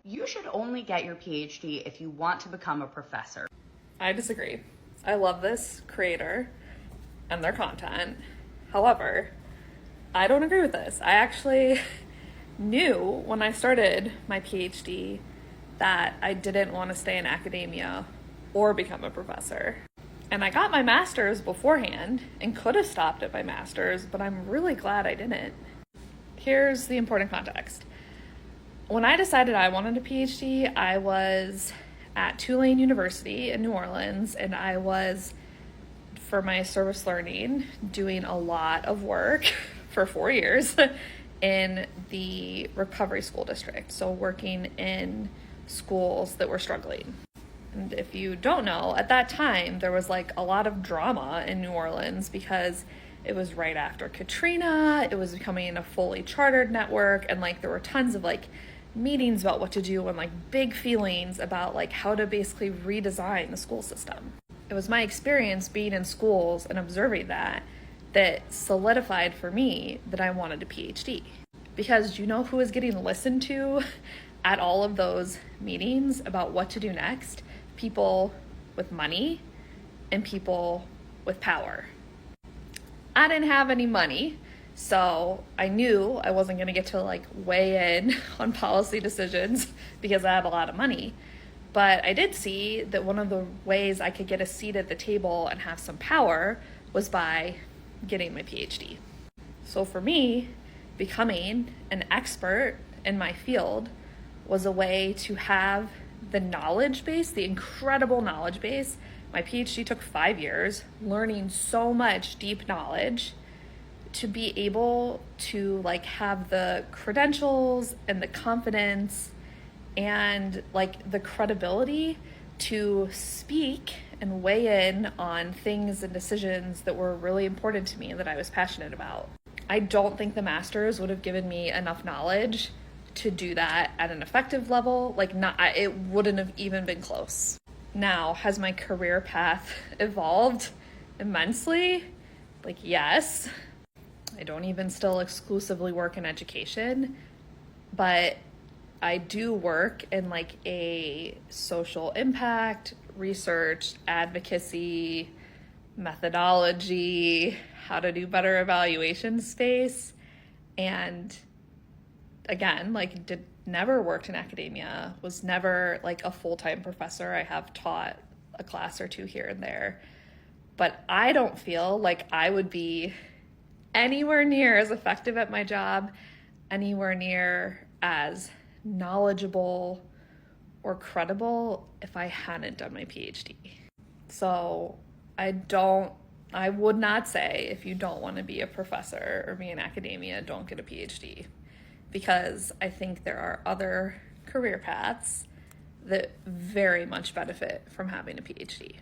You should only get your PhD if you want to become a professor. I disagree. I love this creator and their content. However, I don't agree with this. I actually knew when I started my PhD that I didn't want to stay in academia or become a professor. And I got my master's beforehand and could have stopped at my master's, but I'm really glad I didn't. Here's the important context. When I decided I wanted a PhD, I was at Tulane University in New Orleans, and I was, for my service learning, doing a lot of work for 4 years in the recovery school district, so working in schools that were struggling. And if you don't know, at that time, there was like a lot of drama in New Orleans because it was right after Katrina, it was becoming a fully chartered network, and like there were tons of like meetings about what to do and like big feelings about like how to basically redesign the school system. It was my experience being in schools and observing that solidified for me that I wanted a PhD. Because you know who was getting listened to at all of those meetings about what to do next? People with money and people with power. I didn't have any money, so I knew I wasn't going to get to like weigh in on policy decisions because I had a lot of money. But I did see that one of the ways I could get a seat at the table and have some power was by getting my PhD. So for me, becoming an expert in my field was a way to have the knowledge base, the incredible knowledge base. My PhD took 5 years, learning so much deep knowledge to be able to like have the credentials and the confidence and like the credibility to speak and weigh in on things and decisions that were really important to me and that I was passionate about. I don't think the master's would have given me enough knowledge to do that at an effective level. It wouldn't have even been close. Now, has my career path evolved immensely? Like, yes. I don't even still exclusively work in education, but I do work in like a social impact, research, advocacy, methodology, how to do better evaluation space. And again, never worked in academia, was never like a full-time professor. I have taught a class or two here and there, but I don't feel like I would be anywhere near as effective at my job, anywhere near as knowledgeable or credible if I hadn't done my PhD. So I would not say if you don't want to be a professor or be in academia, don't get a PhD. Because I think there are other career paths that very much benefit from having a PhD.